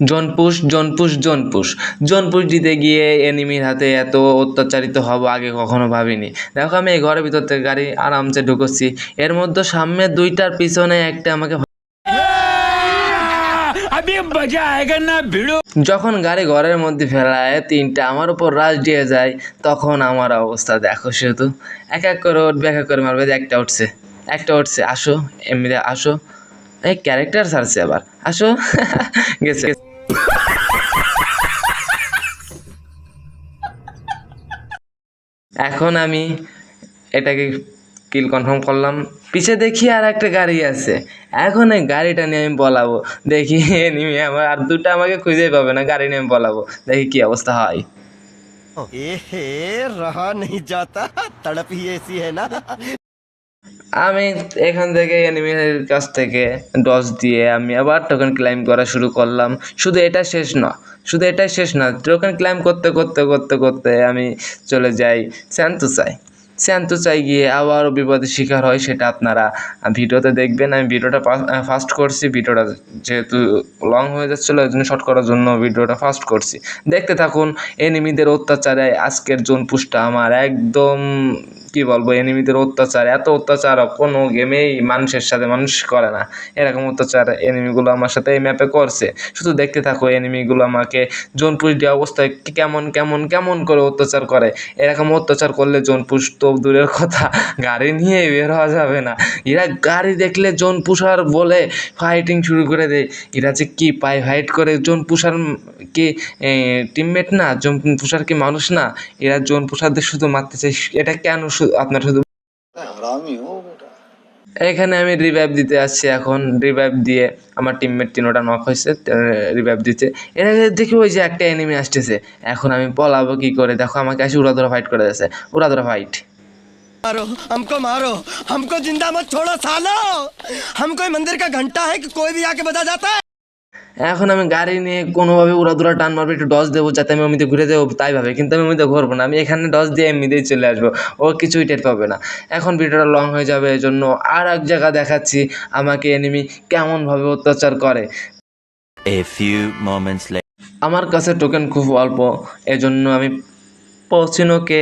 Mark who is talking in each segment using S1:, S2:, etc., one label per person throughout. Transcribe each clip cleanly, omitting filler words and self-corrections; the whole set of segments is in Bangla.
S1: জোনপুশ দিতে গিয়ে এনিমির হাতে এত অত্যাচারিত হব আগে কখনো ভাবিনি। দেখো আমি এই ঘরের ভিতর থেকে গাড়ি আরামসে ঢুকছি, এর মধ্যে সামনে দুইটার পিছনে একটা আমাকে যখন গাড়ি ঘরের মধ্যে ফেলায় তিনটা আমার উপর রাশ দিয়ে যায়, তখন আমার অবস্থা দেখো শুধু। এক এক করে উঠবে, এক এক করে মারবে। একটা উঠছে আসো, এমনিতে আসো। এই ক্যারেক্টার ছাড়ছে আবার, আসো। গেছে। এখন আমি এটাকে কিল কনফার্ম করলাম, পিছে দেখি আর একটা গাড়ি আছে। এখন এই গাড়িটা নিয়ে আমি বলাবো, দেখি এনিমি আমার আর দুটো আমাকে খুঁজেই পাবে না, গাড়ি নিয়ে আমি বলাবো, দেখি কি অবস্থা হয়।
S2: रहा नहीं जाता, तड़प ही ऐसी है ना।
S1: আমি এখান থেকে এনিমির কাছ থেকে ডজ দিয়ে আমি আবার টোকেন ক্লাইম করা শুরু করলাম। শুধু এটাই শেষ না, টোকেন ক্লাইম করতে করতে করতে করতে আমি চলে যাই স্যান্তুসায় গিয়ে আবারও বিপদের শিকার হয়। সেটা আপনারা ভিডিওতে দেখবেন। আমি ভিডিওটা ফাস্ট করছি, ভিডিওটা যেহেতু লং হয়ে যাচ্ছিলো ওই জন্য শর্ট করার জন্য ভিডিওটা ফাস্ট করছি। দেখতে থাকুন এনিমিদের অত্যাচারে আজকের জোনপুশটা আমার একদম কি বলবো, এনিমিদের অত্যাচার, এত অত্যাচার কোনো গেমেই মানুষের সাথে মানুষ করে না। এরকম অত্যাচার এনিমিগুলো আমার সাথে এই ম্যাপে করছে। শুধু দেখতে থাকো এনিমিগুলো আমাকে জোনপুশ দেওয়া অবস্থায় কেমন করে অত্যাচার করে। এরকম অত্যাচার করলে জোনপুশ তো দূরের কথা, গাড়ি নিয়ে বের হওয়া যাবে না। এরা গাড়ি দেখলে জোনপুশার বলে ফাইটিং শুরু করে দেয়। এরা যে কি পায় ফাইট করে, জোনপুশার কি টিমমেট না, জোনপুশার কি মানুষ না? এরা জোনপুশারদের শুধু মারতে চায়। এটা কেন আপনার শুধু এখানে আমি রিভাইভ দিতে আসছি। এখন রিভাইভ দিয়ে আমার টিমমেট তিনোটা নক হয়েছে, রিভাইভ দিতে। এরা দেখি ওই যে একটা এনিমি আসতেছে, এখন আমি পলাবো কি করে? দেখো আমাকে আসে উড়াধরা ফাইট করে দিয়েছে, উড়াধরা ফাইট।
S2: मारो हमको जिंदा मत छोड़ो सालो, हम कोई मंदिर का घंटा है कि कोई भी आके बजा जाता है।
S1: এখন আমি গাড়ি নিয়ে কোনোভাবে উড়াধুরা টান মারবো, একটু ডজ দেবো যাতে আমি এমনিতে ঘুরে যাবো তাই ভাবে, কিন্তু আমি এমনিতে ঘুরবো না, আমি এখানে ডজ দিয়ে এমনিতেই চলে আসবো, ও কিছুই টের পাবে না। এখন ভিডিওটা লং হয়ে যাবে, এই জন্য আর এক জায়গা দেখাচ্ছি আমাকে এনিমি কেমনভাবে অত্যাচার করে। আমার কাছে টোকেন খুব অল্প, এজন্য আমি পচিনোকে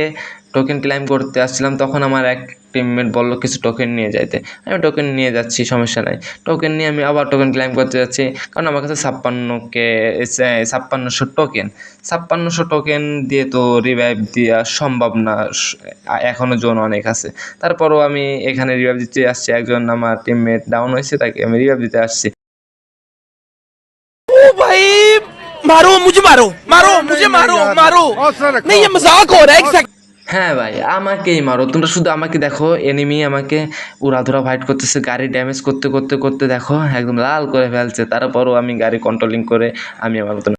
S1: টোকেন ক্লাইম করতে আসছিলাম। তখন আমার এক টিমমেট বললো কিছু টোকেন নিয়ে যাইতে। আমি টোকেন নিয়ে যাচ্ছি, সমস্যা নাই। টোকেন নিয়ে আমি আবার টোকেন ক্লাইম করতে যাচ্ছি, কারণ আমার কাছে 5600 টোকেন দিয়ে তো রিভাইভ দেওয়া সম্ভব না, এখনও জোন অনেক আছে। তারপরও আমি এখানে রিভাইভ দিতে আসছি। একজন আমার টিমমেট ডাউন হয়েছে, তাকে আমি রিভাইভ দিতে আসছি। হ্যাঁ ভাই, আমাকেই মারো তোমরা, শুধু আমাকে দেখো। এনিমি আমাকে উড়াধুরা ফাইট করতেছে, গাড়ি ড্যামেজ করতে করতে করতে দেখো একদম লাল করে ফেলছে। তারপরও আমি গাড়ি কন্ট্রোলিং করে আমি আমার মতন